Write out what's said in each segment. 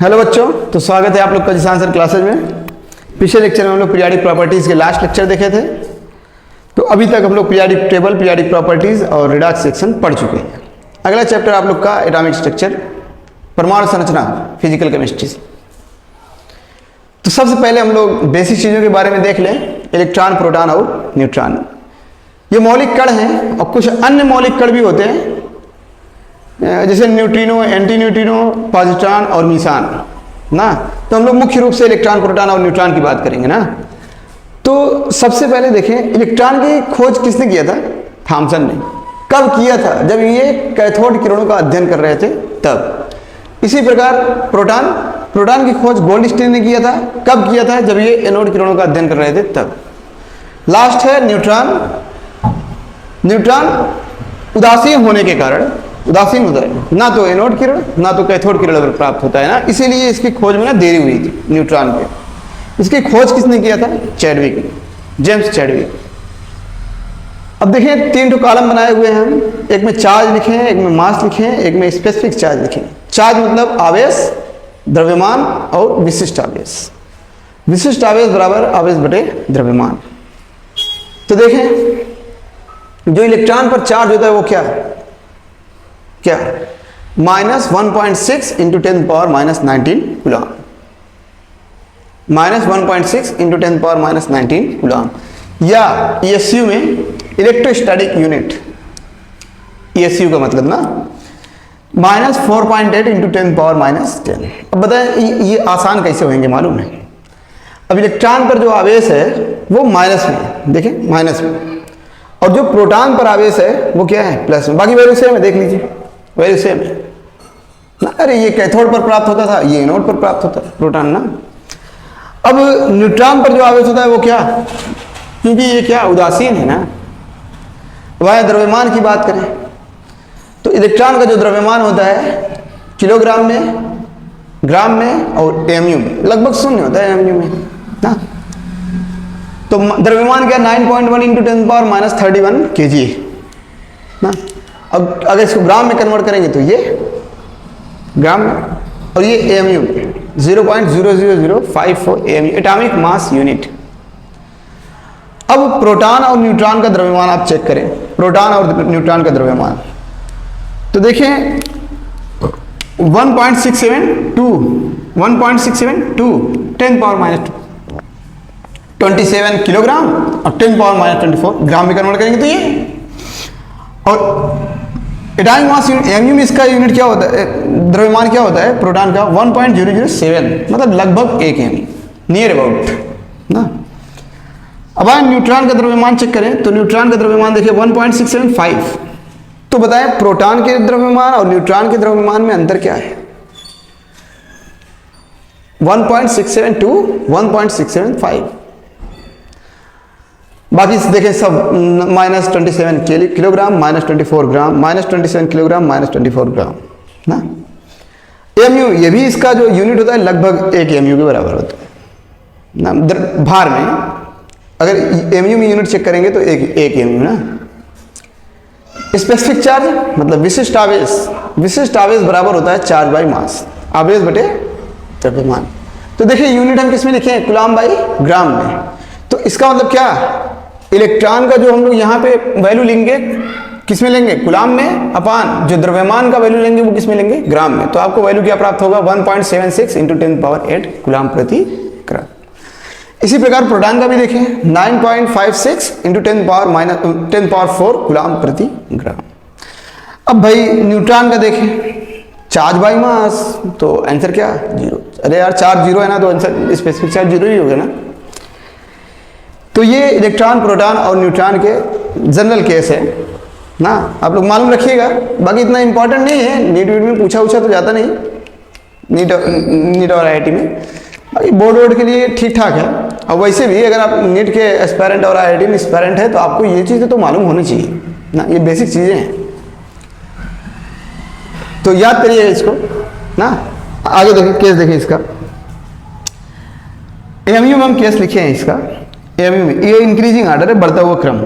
Hello बच्चों, तो स्वागत है आप लोग का जिसान सर क्लासेज में। पिछले लेक्चर में हम लोग पीरियाडिक प्रॉपर्टीज़ के लास्ट लेक्चर देखे थे। तो अभी तक हम लोग पीरियाडिक टेबल, पीरियाडिक प्रॉपर्टीज़ और रिडक्स सेक्शन पढ़ चुके हैं। अगला चैप्टर आप लोग का एटॉमिक स्ट्रक्चर, परमाणु संरचना, फिजिकल केमिस्ट्री। तो सबसे पहले हम लोग बेसिक चीज़ों के बारे में देख लें, इलेक्ट्रॉन, प्रोटॉन और न्यूट्रॉन। ये मौलिक कण हैं और कुछ अन्य मौलिक कण भी होते हैं, जैसे न्यूट्रिनो, एंटी न्यूट्रिनो, पॉजिट्रॉन और मीसान ना। तो हम लोग मुख्य रूप से इलेक्ट्रॉन, प्रोटॉन और न्यूट्रॉन की बात करेंगे ना। तो सबसे पहले देखें, इलेक्ट्रॉन की खोज किसने किया था? थॉमसन ने। कब किया था? जब ये कैथोड किरणों का अध्ययन कर रहे थे तब। इसी प्रकार प्रोटॉन की खोज गोल्डस्टीन ने किया था। कब किया था? जब ये एनोड किरणों का अध्ययन कर रहे थे तब। लास्ट है न्यूट्रॉन। न्यूट्रॉन उदासीन होने के कारण, उदासीन होता है, ना तो एनोड किरण ना तो कैथोड किरण पर प्राप्त होता है ना, इसीलिए इसकी खोज में ना देरी हुई थी न्यूट्रॉन पे। इसकी खोज किसने किया था? चैडविक ने, जेम्स चैडविक। अब देखिए, तीन तो कॉलम बनाए हुए हैं हम। एक में चार्ज लिखे हैं, एक में मास लिखे हैं, एक में स्पेसिफिक चार्ज लिखे हैं। चार्ज मतलब आवेश, द्रव्यमान और विशिष्ट आवेश। विशिष्ट आवेश बराबर आवेश बटे द्रव्यमान। तो देखें, जो इलेक्ट्रॉन पर चार्ज होता है वो क्या है? क्या? -1.6 इंटू 10⁻⁻19 कूलम। -1.6 इंटू 10⁻⁻19 कूलम, या ESU में इलेक्ट्रोस्टैटिक यूनिट। ESU का मतलब ना -4.8 इंटू 10⁻10। अब बताएं ये आसान कैसे होंगे, मालूम है? अब इलेक्ट्रॉन पर जो आवेश है वो माइनस में, देखें माइनस में, और जो प्रोटॉन पर आवेश है वो क्या है? प्लस में। बाकी वैल्यू सेम है, देख लीजिए, वैल्यू सेम है ना। अरे ये कैथोड पर प्राप्त होता था, ये एनोड पर प्राप्त होता है, प्रोटॉन ना। अब न्यूट्रॉन पर जो आवेश होता है वो क्या? क्योंकि ये क्या उदासीन है ना। वह द्रव्यमान की बात करें तो इलेक्ट्रॉन का जो द्रव्यमान होता है किलोग्राम में, ग्राम में और एमयू में, लगभग शून्य होता है एमयू में ना। तो द्रव्यमान क्या? 9.1 इंटू 10⁻31 kg ना। अब अगर इसको ग्राम में कन्वर्ट करेंगे तो ये ग्राम में, और ये एमयू में 0.00054 एमयू, एटॉमिक मास यूनिट। अब प्रोटॉन और न्यूट्रॉन का द्रव्यमान आप चेक करें, प्रोटॉन और न्यूट्रॉन का द्रव्यमान। तो देखें 1.672 10⁻27 किलोग्राम और 10⁻24 ग्राम में कन्वर्ट करेंगे तो ये। और एटॉमिक मास यूनिट एमयू में इसका यूनिट क्या होता है? द्रव्यमान क्या होता है प्रोटॉन का? 1.007, मतलब लगभग 1 एमयू, नियर अबाउट ना। अब आए न्यूट्रॉन का द्रव्यमान चेक करें तो न्यूट्रॉन का द्रव्यमान देखिए 1.675। तो बताएं प्रोटॉन के द्रव्यमान और न्यूट्रॉन के द्रव्यमान में अंतर क्या है? 1.672, 1.675। बाकी देखें सब -27 किलोग्राम, -24 ग्राम, -27 किलोग्राम, -24 ग्राम ना। एमयू, ये भी इसका जो यूनिट होता है लगभग 1 एमयू के बराबर होता है ना, भार में। अगर एमयू में यूनिट चेक करेंगे तो एक एमयू ना। स्पेसिफिक चार्ज मतलब विशिष्ट आवेश, विशिष्ट आवेश बराबर होता है चार्ज बाई मास, आवेश बटे द्रव्यमान। तो देखिए यूनिट हम किस में लिखे हैं? कूलम बाई ग्राम में। तो इसका मतलब क्या? इलेक्ट्रॉन का जो हम लोग यहाँ पे वैल्यू लेंगे किस में लेंगे? कूलम में, अपान जो द्रव्यमान का वैल्यू लेंगे वो किस में लेंगे? ग्राम में। तो आपको वैल्यू क्या प्राप्त होगा? 1.76 इंटू 10⁸ कूलम प्रति ग्राम। इसी प्रकार प्रोटॉन का भी देखें 9.56 इंटू 10⁻4 कूलम प्रति ग्राम। अब भाई न्यूट्रॉन का देखें चार्ज बाई मास, तो आंसर क्या? 0। अरे यार चार्ज 0 है ना, तो आंसर स्पेसिफिक चार्ज 0 ही होगा ना। तो ये इलेक्ट्रॉन, प्रोटॉन और न्यूट्रॉन के जनरल केस है ना, आप लोग मालूम रखिएगा। बाकी इतना इंपॉर्टेंट नहीं है, नीट में पूछा तो जाता नहीं, नीट और IIT में। बाकी बोर्ड के लिए ठीक ठाक है। और वैसे भी अगर आप नीट के एस्पायरेंट और IIT में एस्पायरेंट है तो आपको ये चीज़ें तो मालूम होनी चाहिए ना, ये बेसिक चीज़ें हैं, तो याद करिए इसको ना। आगे देखिए केस, देखिए इसका एमयू में हम केस लिखे हैं इसका। एमयू में ये इंक्रीजिंग ऑर्डर है, बढ़ता हुआ क्रम।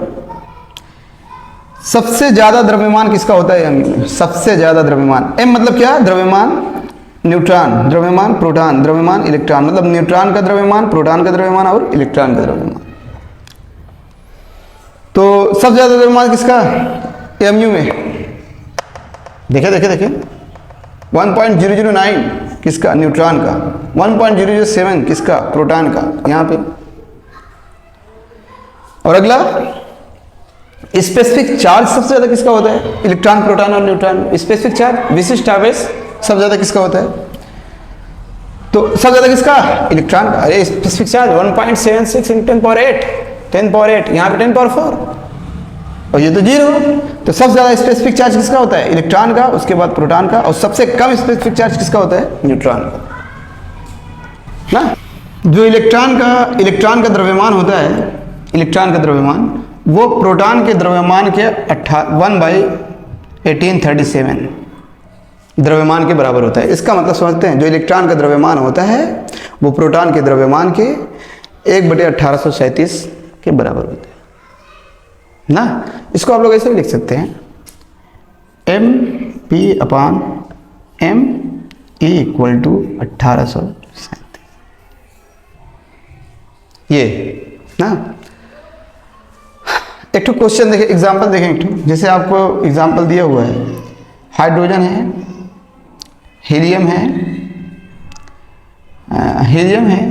सबसे ज्यादा द्रव्यमान किसका होता है एमयू में? सबसे ज्यादा द्रव्यमान, एम मतलब क्या? द्रव्यमान, न्यूट्रॉन द्रव्यमान, प्रोटॉन द्रव्यमान, इलेक्ट्रॉन, मतलब न्यूट्रॉन का द्रव्यमान, प्रोटॉन का द्रव्यमान और इलेक्ट्रॉन का द्रव्यमान। तो सबसे ज्यादा द्रव्यमान किसका? mu में देखे 1.009 किसका? न्यूट्रॉन का। 1.007 किसका? प्रोटॉन का, यहां पे। और अगला स्पेसिफिक चार्ज सबसे ज्यादा किसका होता है? इलेक्ट्रॉन, प्रोटॉन और न्यूट्रॉन। स्पेसिफिक चार्ज, विशिष्ट आवेश सबसे ज्यादा किसका होता है? तो सबसे ज्यादा किसका? इलेक्ट्रॉन का। अरे स्पेसिफिक चार्ज 1.76 × 10⁸, यहाँ पे 10⁴ और ये तो 0। तो सबसे ज्यादा स्पेसिफिक चार्ज किसका होता है? इलेक्ट्रॉन का, उसके बाद प्रोटॉन का, और सबसे कम स्पेसिफिक चार्ज किसका होता है? न्यूट्रॉन का ना। जो इलेक्ट्रॉन का द्रव्यमान होता है, इलेक्ट्रॉन का द्रव्यमान, वो प्रोटॉन के द्रव्यमान के 1/1837 द्रव्यमान के बराबर होता है। इसका मतलब समझते हैं, जो इलेक्ट्रॉन का द्रव्यमान होता है वो प्रोटॉन के द्रव्यमान के 1/1837 के बराबर होता है ना। इसको आप लोग ऐसे भी लिख सकते हैं, mp/m = 1837, ये ना। एक तो क्वेश्चन देखें, एग्जांपल देखें एक तो, जैसे आपको एग्जांपल दिया हुआ है, हाइड्रोजन है, हीलियम है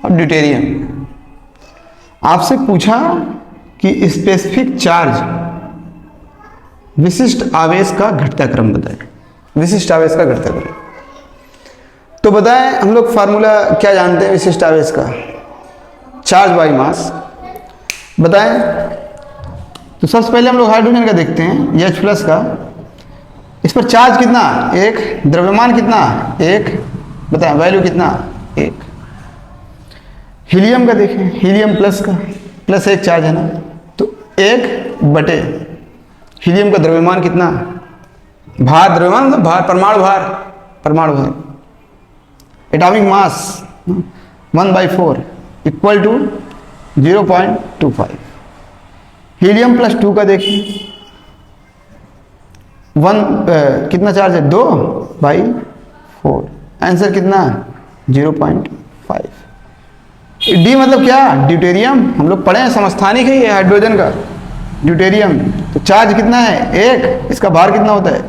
और ड्यूटेरियम। आपसे पूछा कि स्पेसिफिक चार्ज, विशिष्ट आवेश का घटता क्रम बताएं, विशिष्ट आवेश का घटता क्रम। तो बताएं, हम लोग फार्मूला क्या जानते हैं विशिष्ट आवेश का? Charge by mass. बताएं। तो सबसे पहले हम लोग हाइड्रोजन का देखते हैं, H+ का। इस पर चार्ज कितना? 1। द्रव्यमान कितना? 1। बताएं वैल्यू कितना? 1। हीलियम का देखें, हीलियम प्लस का, +1 चार्ज है ना, तो 1/, हीलियम का द्रव्यमान कितना? भार, द्रव्यमान मतलब भार, परमाणु भार, एटॉमिक मास 1/4 = 0.25। हीलियम +2 का देखिए, कितना चार्ज है? 2/4। आंसर कितना? 0.5। डी मतलब क्या? ड्यूटेरियम। हम लोग पढ़े हैं, समस्थानिक है ये हाइड्रोजन का, ड्यूटेरियम। तो चार्ज कितना है? 1। इसका भार कितना होता है?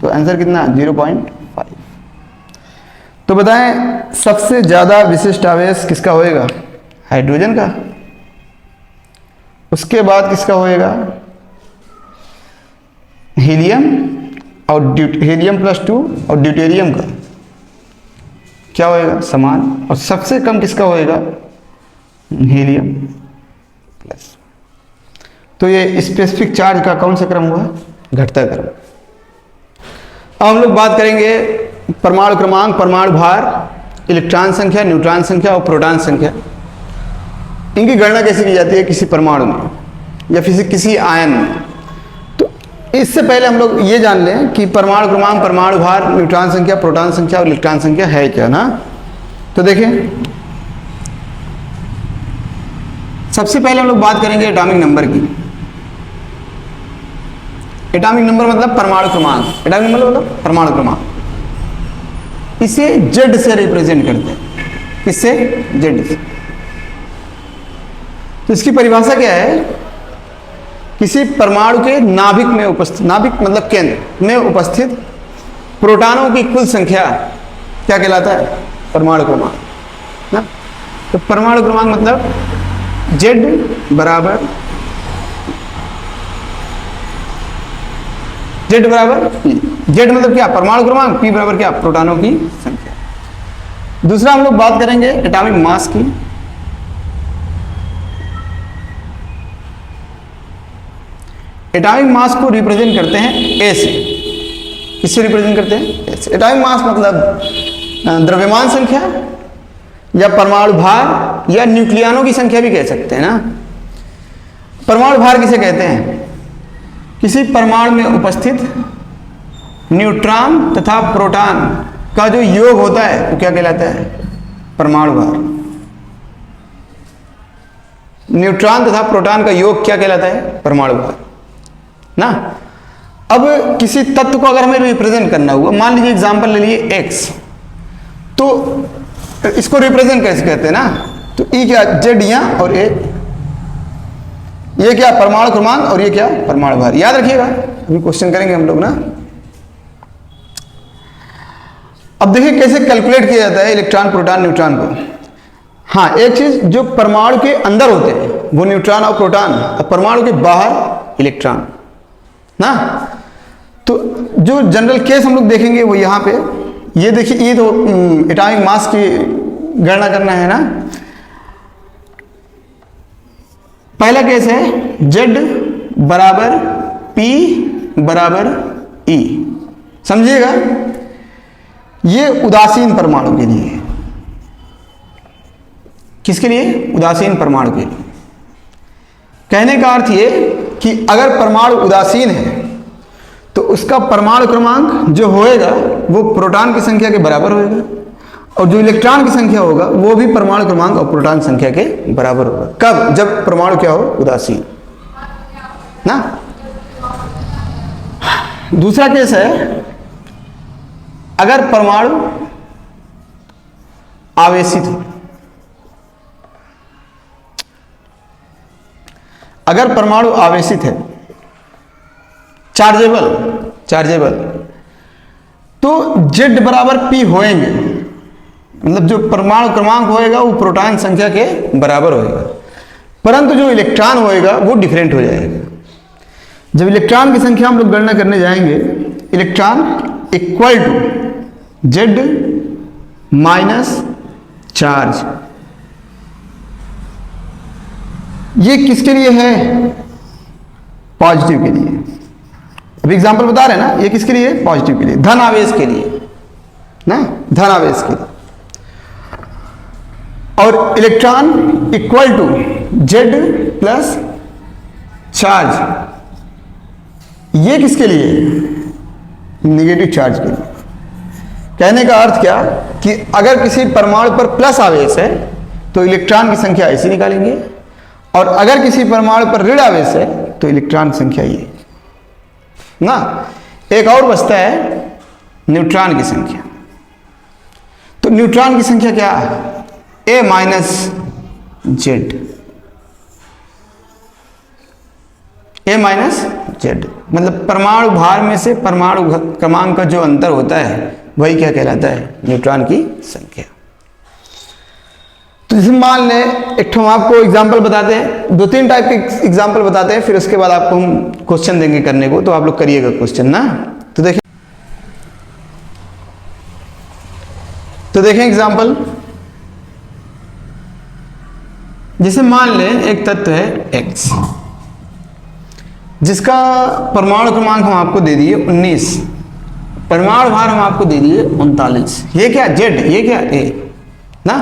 तो आंसर कितना? 0.5। तो बताएं, सबसे ज्यादा विशिष्ट आवेश किसका होएगा? हाइड्रोजन का। उसके बाद किसका होएगा? हीलियम और हीलियम +2 और ड्यूटेरियम का क्या होएगा? समान। और सबसे कम किसका होएगा? Helium plus. तो ये स्पेसिफिक चार्ज का कौन सा क्रम हुआ? घटता क्रम। अब हम लोग बात करेंगे परमाणु क्रमांक, परमाणु भार, इलेक्ट्रॉन संख्या, न्यूट्रॉन संख्या और प्रोटॉन संख्या। इनकी गणना कैसे की जाती है किसी परमाणु में या किसी आयन में? तो इससे पहले हम लोग ये जान लें कि परमाणु क्रमांक, परमाणु भार, न्यूट्रॉन संख्या, प्रोटॉन संख्या और इलेक्ट्रॉन संख्या है क्या ना। तो देखें, सबसे पहले हम लोग बात करेंगे एटॉमिक नंबर की। एटॉमिक नंबर मतलब परमाणु क्रमांक। एटॉमिक नंबर मतलब परमाणु क्रमांक। इसे Z से रिप्रेजेंट करते हैं। किससे? Z से। तो इसकी परिभाषा क्या है? किसी परमाणु के नाभिक में उपस्थित, नाभिक मतलब केंद्र में उपस्थित प्रोटॉनों की कुल संख्या क्या कहलाता है? परमाणु क्रमांक ना। तो परमाणु क्रमांक मतलब Z बराबर P। Z मतलब क्या? परमाणु क्रमांक। P बराबर क्या? प्रोटॉनों की संख्या। दूसरा हम लोग बात करेंगे एटॉमिक मास की। एटॉमिक मास को रिप्रेजेंट करते हैं A से। किससे रिप्रेजेंट करते हैं? A से। एटॉमिक मास मतलब द्रव्यमान संख्या या परमाणु भार या न्यूक्लियनों की संख्या भी कह सकते हैं ना। परमाणु भार किसे कहते हैं? किसी परमाणु में उपस्थित न्यूट्रॉन तथा प्रोटॉन का जो योग होता है वो क्या कहलाता है? परमाणु भार। न्यूट्रॉन तथा प्रोटॉन का योग क्या कहलाता है? परमाणु भार ना। अब किसी तत्व को अगर हमें रिप्रेजेंट करना हुआ, मान लीजिए एग्जांपल ले लिए x, तो इसको रिप्रेजेंट कैसे कहते हैं ना, तो E क्या, Z यहाँ और ये क्या परमाणु क्रमांक और ये क्या परमाणु भार, याद रखिएगा, अभी क्वेश्चन करेंगे हम लोग ना। अब देखिए कैसे कैलकुलेट किया जाता है इलेक्ट्रॉन प्रोटॉन न्यूट्रॉन को। हाँ, एक चीज, जो परमाणु के अंदर होते हैं वो न्यूट्रॉन और प्रोटॉन, और परमाणु के बाहर इलेक्ट्रॉन ना। तो जो जनरल केस हम लोग देखेंगे वो यहाँ पे, ये देखिए, ये तो एटॉमिक मास की गणना करना है ना। पहला केस है Z बराबर P बराबर E, समझिएगा, ये उदासीन परमाणु के लिए। किसके लिए? उदासीन परमाणु के लिए। कहने का अर्थ ये कि अगर परमाणु उदासीन है तो उसका परमाणु क्रमांक जो होएगा वो प्रोटॉन की संख्या के बराबर होएगा, और जो इलेक्ट्रॉन की संख्या होगा वो भी परमाणु क्रमांक और प्रोटॉन संख्या के बराबर होगा। कब? जब परमाणु क्या हो, उदासीन ना। दूसरा केस है, अगर परमाणु आवेशित हो, अगर परमाणु आवेशित है, चार्जेबल, तो Z बराबर P होएंगे, मतलब जो परमाणु क्रमांक होएगा वो प्रोटॉन संख्या के बराबर होएगा, परंतु जो इलेक्ट्रॉन होएगा वो डिफरेंट हो जाएगा। जब इलेक्ट्रॉन की संख्या हम लोग गणना करने जाएंगे, electron equal to Z minus charge, ये किसके लिए है? पॉजिटिव के लिए। अभी एग्जांपल बता रहे हैं ना, ये किसके लिए? पॉजिटिव के लिए, धन आवेश के लिए ना, धन आवेश के लिए। और electron equal to Z plus charge, ये किसके लिए? नेगेटिव चार्ज के लिए। कहने का अर्थ क्या कि अगर किसी परमाणु पर प्लस आवेश है तो इलेक्ट्रॉन की संख्या ऐसी निकालेंगे, और अगर किसी परमाणु पर ऋण आवेश है तो इलेक्ट्रॉन की संख्या ये ना। एक और बचता है न्यूट्रॉन की संख्या। तो न्यूट्रॉन की संख्या क्या है? A minus Z, A minus Z, मतलब परमाणु भार में से परमाणु क्रमांक का जो अंतर होता है वही क्या कहलाता है? न्यूट्रॉन की संख्या। तो जैसे मान लें, एक हम आपको एग्जाम्पल बताते हैं, 2-3 टाइप के एग्जाम्पल बताते हैं, फिर उसके बाद आपको हम क्वेश्चन देंगे करने को, तो आप लोग करिएगा क्वेश्चन ना। तो देखें एग्जाम्पल, जैसे मान लें एक तत्व है X, जिसका परमाणु क्रमांक हम आपको दे दिए 19, परमाणु भार हम आपको दे दिए 39। ये क्या? Z, ये क्या? A ना।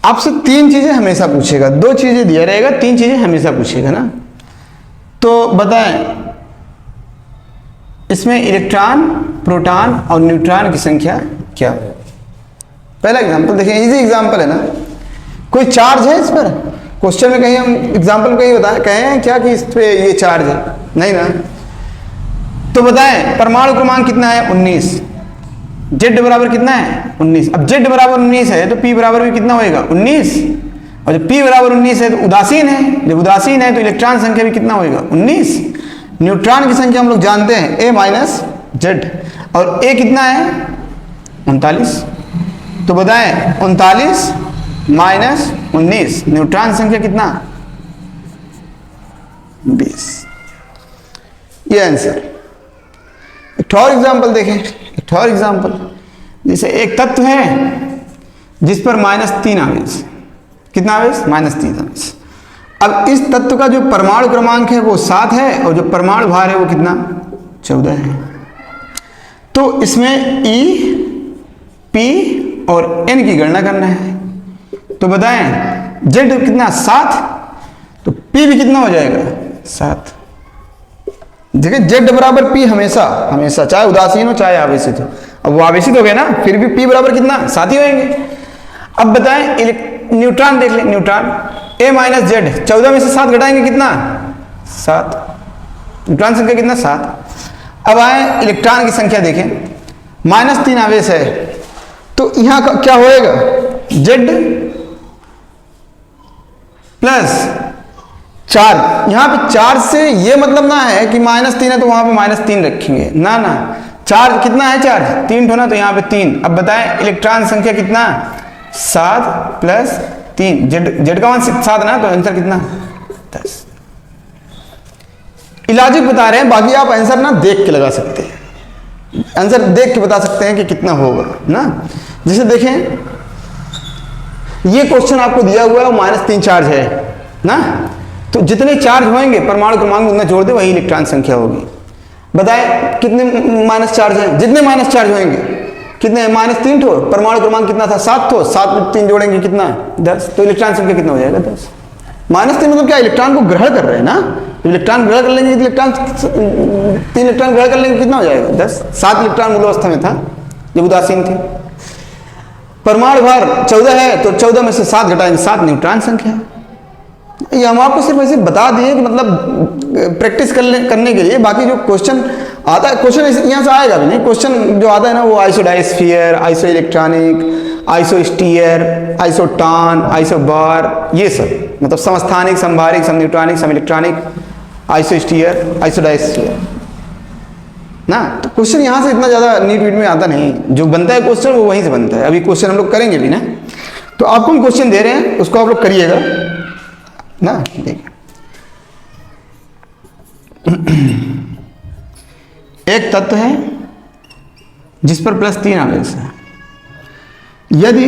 आपसे 3 चीजें हमेशा पूछेगा, 2 चीजें दिया रहेगा, 3 चीजें हमेशा पूछेगा ना। तो बताएं इसमें इलेक्ट्रॉन, प्रोटॉन और न्यूट्रॉन की संख्या क्या है? पहला एग्जांपल देखें, इजी एग्जांपल है ना। कोई चार्ज है इस पर? क्वेश्चन में कहीं हम एग्जांपल कहीं बताएं, कहें क्या कि इस पे ये चार्ज है? नहीं ना। तो बताएं परमाणु क्रमांक कितना है? 19। Z बराबर कितना है? 19। अब Z बराबर 19 है तो P बराबर भी कितना होएगा? 19। और जब P बराबर 19 है तो उदासीन है, जब उदासीन है तो इलेक्ट्रॉन संख्या भी कितना होएगा? 19। न्यूट्रॉन की संख्या हम लोग जानते हैं A माइनस जेड, और A कितना है? 39। तो बताएं 39 माइनस 19, न्यूट्रॉन संख्या कितना? 20। ये आंसर। एक और एग्जाम्पल देखें, एक और एग्जाम्पल, जैसे एक तत्व है जिस पर -3 आवेश, कितना आवेश? -3 आवेश। अब इस तत्व का जो परमाणु क्रमांक है वो 7 है, और जो परमाणु भार है वो कितना? 14 है। तो इसमें E, P और N की गणना करना है। तो बताएं Z कितना? 7, तो P भी कितना हो जाएगा? 7। देखिए Z बराबर P हमेशा हमेशा, चाहे उदासीन हो चाहे आवेशित हो। अब वो आवेशित हो गए ना, फिर भी P बराबर कितना? 7 ही होंगे। अब बताएं न्यूट्रॉन देख लें, न्यूट्रॉन A माइनस जेड, 14 में से 7 घटाएंगे कितना? 7। न्यूट्रॉन संख्या कितना? 7। अब आए इलेक्ट्रॉन की संख्या देखें, -3 आवेश है तो यहां का क्या होएगा, Z प्लस चार्ज। यहां पे चार्ज से ये मतलब ना है कि -3 है तो वहां पे -3 रखेंगे, ना ना, चार्ज कितना है, चार्ज 3 ठो ना, तो यहां पे 3। अब बताएं इलेक्ट्रॉन संख्या कितना, 7 प्लस 3, जेड का मान 7 ना, तो आंसर कितना, 10। इलॉजिक बता रहे हैं, बाकी आप आंसर ना देख के लगा सकते हैं, आंसर देख के बता सकते हैं कि कितना होगा ना। जैसे देखें ये क्वेश्चन आपको दिया हुआ है, -3 चार्ज है ना, तो जितने चार्ज होंगे परमाणु क्रमांक उतना जोड़ दे, वही इलेक्ट्रॉन संख्या होगी। बताएं कितने माइनस चार्ज हैं, जितने माइनस चार्ज होंगे कितने, -3 ठो, परमाणु क्रमांक कितना था, 7 ठो, 7 में 3 जोड़ेंगे कितना, 10, तो इलेक्ट्रॉन संख्या कितना हो जाएगा, 10। -3 मतलब क्या, इलेक्ट्रॉन को ग्रहण कर रहे हैं ना, इलेक्ट्रॉन ग्रहण कर लेंगे, इलेक्ट्रॉन 3 इलेक्ट्रॉन ग्रहण कर लेंगे, कितना हो जाएगा, 10। 7 इलेक्ट्रॉन मूल अवस्था में था जब उदासीन थे। परमाणु भार 14 है तो 14 में से 7 घटाएंगे, 7 न्यूट्रॉन संख्या। ये हम आपको सिर्फ ऐसे बता दिए कि मतलब प्रैक्टिस करने के लिए, बाकी जो क्वेश्चन आता है, क्वेश्चन यहाँ से आएगा भी नहीं, क्वेश्चन जो आता है ना वो आइसोडाइस्फीयर, आइसो इलेक्ट्रॉनिक, आइसोस्टीयर, आइसोटॉन, आइसोबार, ये सब मतलब समस्थानिक, समभारिक, समन्यूट्रॉनिक, समिलेक्ट्रॉनिक, आइसोस्टीयर, आइसोडाइस्फीयर ना। तो क्वेश्चन यहाँ से इतना ज़्यादा नीट वीट में आता नहीं, जो बनता है क्वेश्चन वो वहीं से बनता है। अभी क्वेश्चन हम लोग करेंगे भी ना, तो आपको हम क्वेश्चन दे रहे हैं, उसको आप लोग करिएगा ना। देखिए एक तत्व है जिस पर +3 आवेश है, यदि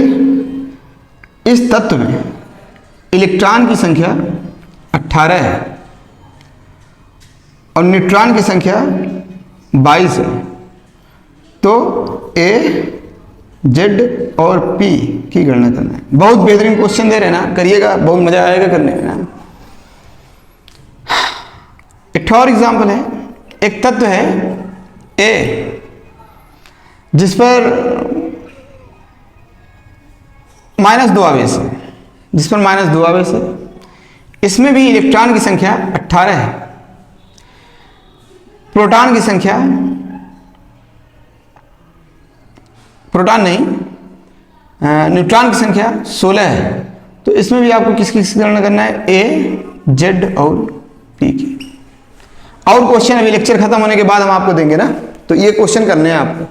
इस तत्व में इलेक्ट्रॉन की संख्या 18 है और न्यूट्रॉन की संख्या 22 है, तो A, Z और P की गणना करना है। बहुत बेहतरीन क्वेश्चन दे रहे हैं ना, करिएगा, बहुत मजा आएगा करने में ना। एक और एग्जाम्पल है, एक तत्व है A जिस पर -2 आवेश है, जिस पर -2 आवेश है, इसमें भी इलेक्ट्रॉन की संख्या 18 है, प्रोटॉन की संख्या, प्रोटॉन नहीं, न्यूट्रॉन की संख्या 16 है। तो इसमें भी आपको किसकी गणना करना है, A, Z और P की। और क्वेश्चन अभी लेक्चर खत्म होने के बाद हम आपको देंगे ना, तो ये क्वेश्चन करने हैं आपको।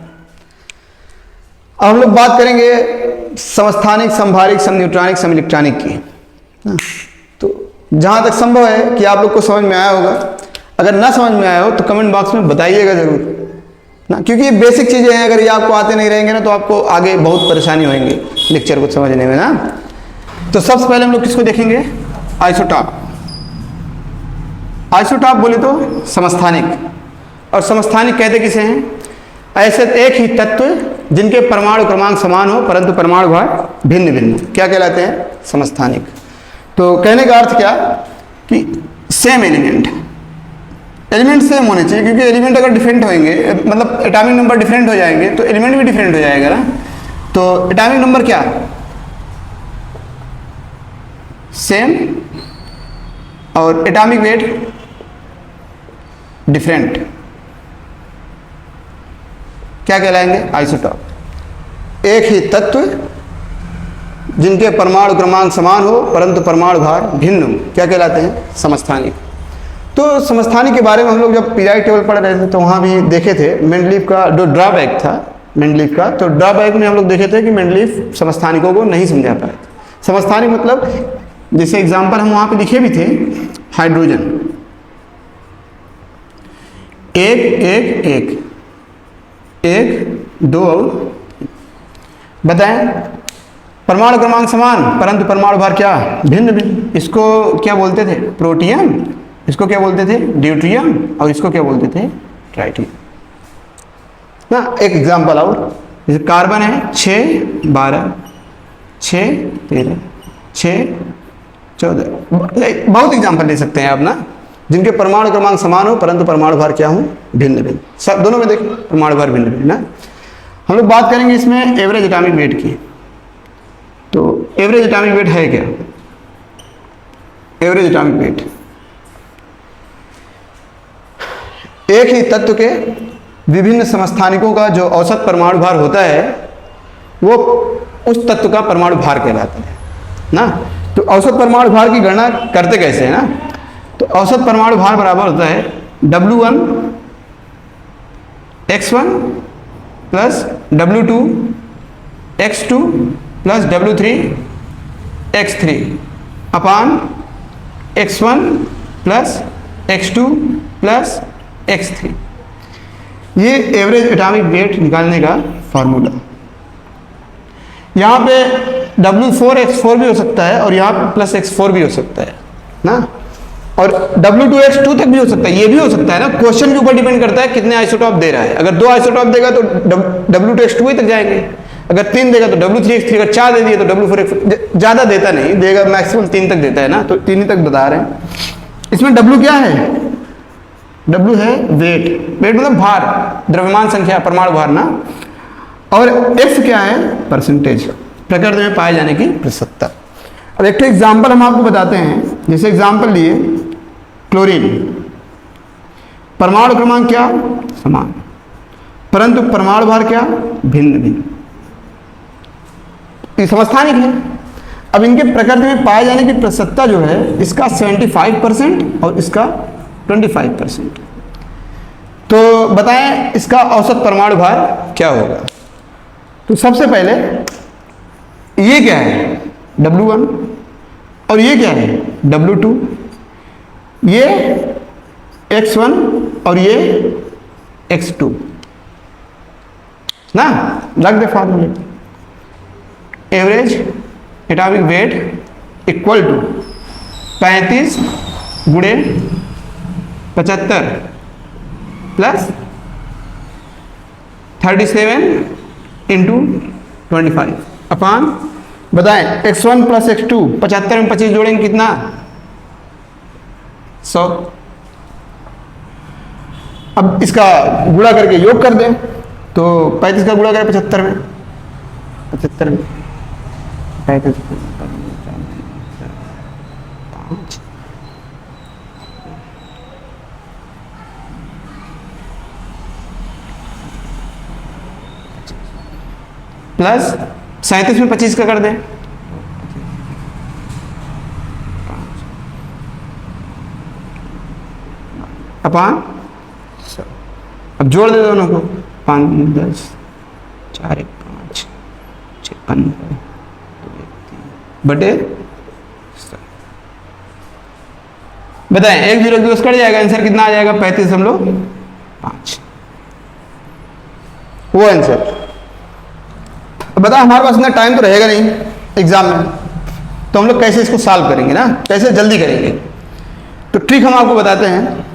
अब हम लोग बात करेंगे समस्थानिक, समभारिक, समन्यूट्रॉनिक, समिलेक्ट्रॉनिक की ना। तो जहां तक संभव है कि आप लोग को समझ में आया होगा, अगर ना समझ में आया हो तो कमेंट बॉक्स में बताइएगा जरूर ना, क्योंकि ये बेसिक चीजें हैं, अगर ये आपको आते नहीं रहेंगे ना तो आपको आगे बहुत परेशानी होंगी लेक्चर को समझने में ना। तो सबसे पहले हम लोग किसको देखेंगे, आइसोटॉप। आइसोटॉप बोले तो समस्थानिक, और समस्थानिक कहते किसे हैं, ऐसे एक ही तत्व जिनके परमाणु क्रमांक समान हो परंतु परमाणु भार भिन्न भिन्न, क्या कहलाते हैं, समस्थानिक। तो कहने का अर्थ क्या कि सेम एलिमेंट, एलिमेंट सेम होने चाहिए, क्योंकि एलिमेंट अगर डिफरेंट होंगे, मतलब एटॉमिक नंबर डिफरेंट हो जाएंगे तो एलिमेंट भी डिफरेंट हो जाएगा ना। तो एटॉमिक नंबर क्या, सेम, और एटॉमिक वेट डिफरेंट, क्या कहलाएंगे, आइसोटॉप। एक ही तत्व जिनके परमाणु क्रमांक समान हो परंतु परमाणु भार भिन्न हो, क्या कहलाते हैं, समस्थानिक। तो समस्थानिक के बारे में हम लोग जब पीरियोडिक टेबल पढ़ रहे थे तो वहाँ भी देखे थे मेंडलीफ का जो ड्रॉबैक था मेंडलीफ का, तो ड्रॉबैक में हम लोग देखे थे कि मेंडलीफ समस्थानिकों को नहीं समझा पाए थे। समस्थानिक मतलब जैसे एग्जाम्पल हम वहाँ पे लिखे भी थे, हाइड्रोजन 1 1 2 और बताएं, परमाणु क्रमांक समान परंतु परमाणु भार क्या, भिन्न भिन्न। इसको क्या बोलते थे, प्रोटियम, इसको क्या बोलते थे, ड्यूट्रियम, और इसको क्या बोलते थे, ट्राइटियम ना। एक एग्जांपल और, जैसे कार्बन है 6 12 6 13 6 14, बहुत एग्जांपल ले सकते हैं आप ना, जिनके परमाणु क्रमांक समान हो परंतु परमाणु भार क्या हो, भिन्न भिन्न। सब दोनों में देखो परमाणु भार भिन्न भिन्न ना। हम लोग बात करेंगे इसमें एवरेज एटॉमिक वेट की। तो एवरेज एटॉमिक वेट है क्या, एवरेज एटॉमिक वेट एक ही तत्व के विभिन्न समस्थानिकों का जो औसत परमाणु भार होता है वो उस तत्व का परमाणु भार कहलाता है ना। तो औसत परमाणु भार की गणना करते कैसे है ना, तो औसत परमाणु भार बराबर होता है W1 x1 plus W2 x2 plus W3 x3 अपान x1 plus x2 plus x3। ये एवरेज एटॉमिक वेट निकालने का फॉर्मूला। यहाँ पे W4 x4 भी हो सकता है और यहाँ पे प्लस x4 भी हो सकता है ना, और W2 x2 तक भी हो सकता है, ये भी हो सकता है ना। क्वेश्चन के ऊपर डिपेंड करता है कितने आइसोटॉप दे रहा है। अगर 2 आइसोटॉप देगा तो W2 x2 ही तक जाएंगे, अगर 3 देगा तो W3 x3, अगर 4 दे दिए तो W4 x4। ज़्यादा देता नहीं, देगा मैक्सिमम 3 तक देता है ना, तो 3 ही तक बता रहे हैं। इसमें W क्या है, W है वेट, वेट मतलब भार, द्रव्यमान संख्या, परमाणु भार ना, और X क्या है परसेंटेज, प्रकृति में पाए जाने की प्रतिशतता। अब एक एग्जाम्पल हम आपको बताते हैं, जैसे एग्जाम्पल लिए क्लोरीन, परमाणु क्रमांक क्या समान, परंतु परमाणु भार क्या भिन्न भिन्न, ये समस्थानिक है। अब इनके प्रकृति में पाए जाने की प्रतिशतता जो है, इसका 75% और इसका 25%। तो बताएं इसका औसत परमाणु भार क्या होगा। तो सबसे पहले ये क्या है W1 और ये क्या है W2, ये x1 और ये x2 ना, रख दे फॉर्मूले। Average atomic weight equal to 35 गुणे 75 प्लस 37 इंटू 25 अपान, बताएं x1 प्लस x2, 75 में 25 जोड़ेंगे कितना 100। अब इसका गुणा करके योग कर दें, तो 35 का गुणा करें 75 में, 75 में 35 प्लस 37 में 25 का कर दें, अपान, अब जोड़ दे दोनों को, 5 10 4 1 5 6 15 बटे, बताएं 1 0 2 कट जाएगा, आंसर कितना आ जाएगा 35.5, वो आंसर। बता हमारे पास इतना टाइम तो रहेगा नहीं एग्जाम में, तो हम लोग कैसे इसको सॉल्व करेंगे ना, कैसे जल्दी करेंगे। तो ट्रिक हम आपको बताते हैं।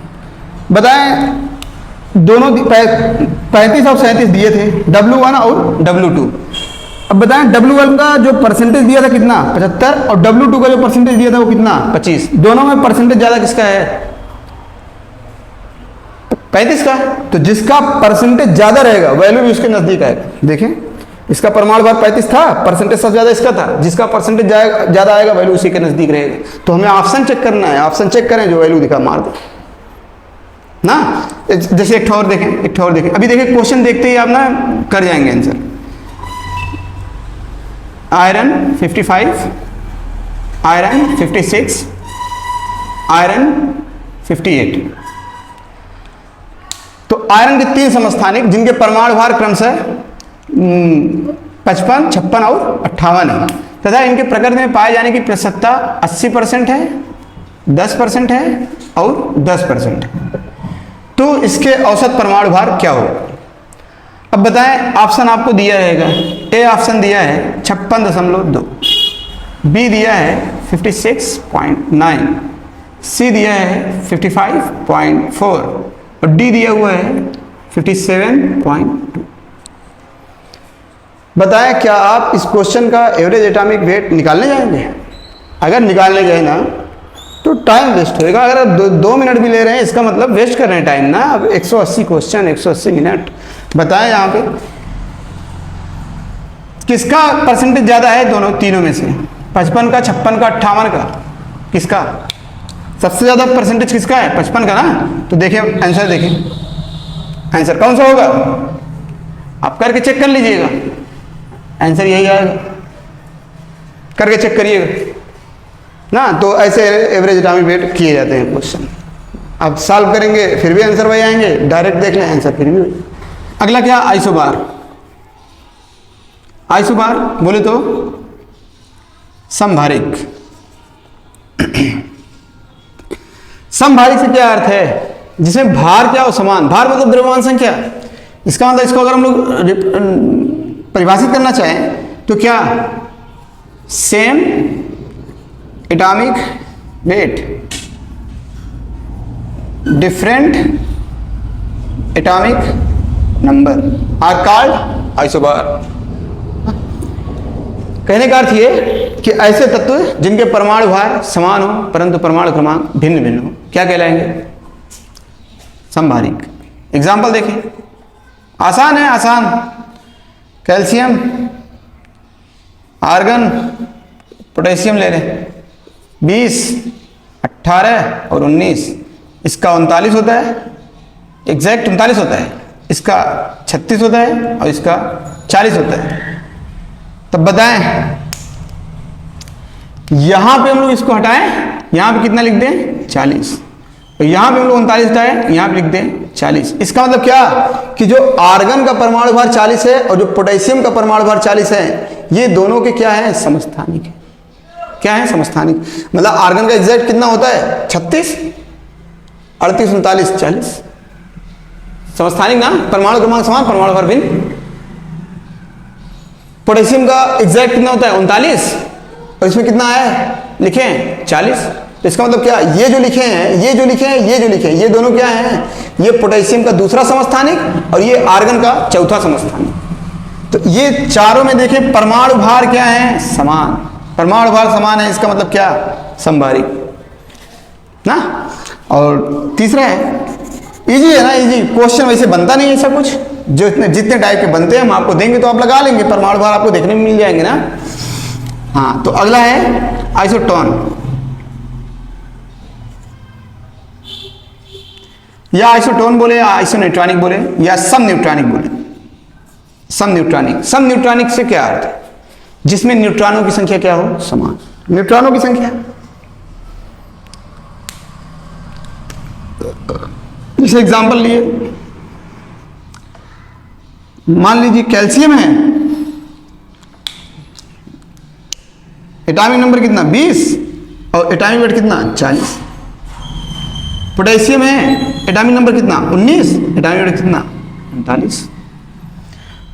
बताएं दोनों 35 और 37 दिए थे, W1 और W2। अब बताएं W1 का जो परसेंटेज दिया था कितना 75, और W2 का जो परसेंटेज दिया था वो कितना 25। दोनों में परसेंटेज ज्यादा किसका है 35 का। तो जिसका परसेंटेज ज्यादा रहेगा वैल्यू भी उसके नजदीक आएगा। देखें इसका परमाणु भार 35 था, परसेंटेज सबसे ज्यादा इसका था, जिसका परसेंटेज ज्यादा आएगा वैल्यू उसी के नजदीक रहेगा। तो हमें ऑप्शन चेक करना है, ऑप्शन चेक करें जो वैल्यू दिखा मार दे ना। जैसे एक और देखें, एक और देखें, अभी देखिए क्वेश्चन देखते ही आप ना कर जाएंगे आंसर। Iron 55, iron 56, iron 58। तो आयरन के 3 समस्थानिक जिनके परमाणु भार क्रमशः 55, 56 और 58 है, तथा इनके प्रकृति में पाए जाने की प्रतिशतता 80% है, 10% है और 10% है। तो इसके औसत परमाणु भार क्या होगा। अब बताएं ऑप्शन आपको दिया रहेगा, ए ऑप्शन दिया है 56.2, बी दिया है 56.9, सी दिया है 55.4 और डी दिया हुआ है 57.2। बताएं क्या आप इस क्वेश्चन का एवरेज एटॉमिक वेट निकालने जाएंगे। अगर निकालने गए ना तो टाइम वेस्ट होएगा। अगर आप 2 मिनट भी ले रहे हैं इसका मतलब वेस्ट कर रहे हैं टाइम ना। अब 180 क्वेश्चन 180 मिनट। बताएं यहाँ पे किसका परसेंटेज ज्यादा है दोनों तीनों में से, 55 का, 56 का, 58 का, किसका सबसे ज्यादा परसेंटेज किसका है 55 का ना। तो देखिए आंसर देखिए आंसर कौन सा होगा? आप करके चेक कर लीजिएगा, आंसर यही आएगा, करके चेक करिएगा ना। तो ऐसे एवरेज एटॉमिक वेट किए जाते हैं क्वेश्चन। आप सॉल्व करेंगे फिर भी आंसर वही आएंगे, डायरेक्ट देख लें आंसर फिर भी वही। अगला क्या? आइसोबार। आइसोबार बोले तो समभारिक। समभारिक से क्या अर्थ है? जिसमें भार क्या हो? समान। भार मतलब द्रव्यमान संख्या। इसका मतलब इसको अगर हम लोग परिभाषित करना चाहें तो क्या? Same atomic weight, different atomic number are called isobar. कहने का अर्थ ये कि ऐसे तत्व जिनके परमाणु भार समान हो परंतु परमाणु क्रमांक भिन्न भिन्न हो क्या कहलाएंगे? समभारिक। एग्जाम्पल देखें, आसान है, आसान। कैल्शियम, आर्गन, पोटेशियम ले लें। 20, 18 और 19, इसका 39 होता है, एग्जैक्ट 39 होता है, इसका 36 होता है और इसका 40 होता है। तब बताएं, यहां पे हम लोग इसको हटाएं, यहां पे कितना लिख दें? 40। तो यहां पे हम लोग 39 हटाएं, यहां पे लिख दें 40। इसका मतलब क्या कि जो आर्गन का परमाणु भार 40 है और जो पोटेशियम का परमाणु भार 40 है, ये दोनों के क्या है? समस्थानिक है। क्या है? समस्थानिक। मतलब आर्गन का एग्जैक्ट कितना होता है? 36, 38, 39, 40। समस्थानिक ना, परमाणु क्रमांक समान, परमाणु भार भिन्न। पोटेशियम का एग्जैक्ट कितना होता है? 39, और इसमें कितना है? लिखें 40। तो इसका मतलब क्या? ये जो लिखे हैं, ये जो लिखे हैं, ये जो लिखे हैं, ये दोनों क्या हैं? ये पोटेशियम का दूसरा समस्थानिक और ये आर्गन का चौथा समस्थानिक। तो ये चारों में देखें परमाणु भार क्या है? समान। परमाणु भार समान है, इसका मतलब क्या? समभारिक ना। और तीसरा है, इजी है ना, इजी क्वेश्चन वैसे बनता नहीं है ऐसा कुछ, जो इतने जितने टाइप के बनते हैं हम आपको देंगे तो आप लगा लेंगे, परमाणु भार आपको देखने में मिल जाएंगे ना। हाँ, तो अगला है आइसोटोन या आइसोटोन बोले या आइसोन्यूट्रॉनिक बोले या समन्यूट्रॉनिक बोले। समन्यूट्रॉनिक, समन्यूट्रॉनिक से क्या अर्थ है? जिसमें न्यूट्रॉनों की संख्या क्या हो? समान। न्यूट्रॉनों की संख्या, जैसे एग्जांपल लिए, मान लीजिए कैल्शियम है, एटॉमिक नंबर कितना? 20 और एटॉमिक वेट कितना? 40। पोटेशियम है, एटॉमिक नंबर कितना? 19, एटॉमिक वेट कितना? 39।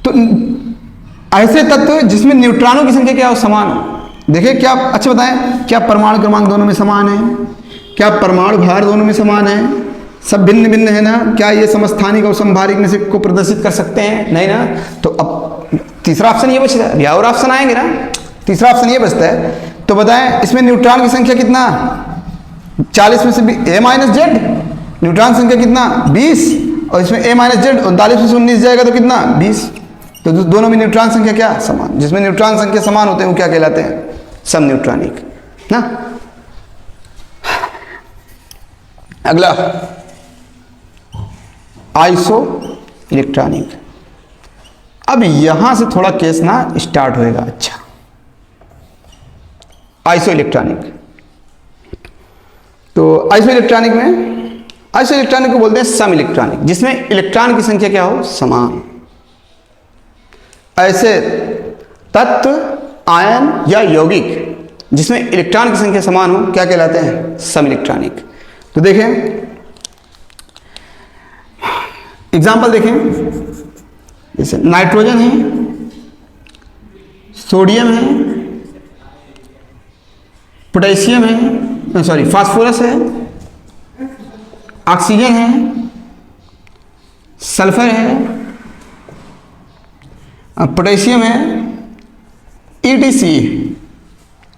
तो ऐसे तत्व जिसमें न्यूट्रॉनों की संख्या क्या हो? समान हो। देखिए क्या, अच्छा बताएं, क्या परमाणु क्रमांक दोनों में समान है? क्या परमाणु भार दोनों में समान है? सब भिन्न भिन्न है ना? क्या ये समस्थानिक और समभारिक में से को प्रदर्शित कर सकते हैं? नहीं ना। तो अब तीसरा ऑप्शन ये बचता है, या और ऑप्शन आएंगे ना। तीसरा ऑप्शन ये बचता है, तो बताएं इसमें न्यूट्रॉन की संख्या कितना? 40 में से A-Z, न्यूट्रॉन संख्या कितना? 20, और इसमें A-Z 39 में से 19 जाएगा तो कितना? 20। तो दोनों में न्यूट्रॉन संख्या क्या? समान। जिसमें न्यूट्रॉन संख्या समान होते हैं वो क्या कहलाते हैं? समन्यूट्रॉनिक ना। अगला आइसो इलेक्ट्रॉनिक। अब यहां से थोड़ा केस ना स्टार्ट होएगा। अच्छा, आइसो इलेक्ट्रॉनिक, तो आइसो इलेक्ट्रॉनिक में, आइसो इलेक्ट्रॉनिक को बोलते हैं सम इलेक्ट्रॉनिक, जिसमें इलेक्ट्रॉन की संख्या क्या हो? समान। ऐसे तत्व आयन या यौगिक जिसमें इलेक्ट्रॉन की संख्या समान हो क्या कहलाते हैं? सम इलेक्ट्रॉनिक। तो देखें एग्जाम्पल देखें, जैसे नाइट्रोजन है, सोडियम है, पोटेशियम है, सॉरी फास्फोरस है, ऑक्सीजन है, सल्फर है, पोटेशियम है, ETC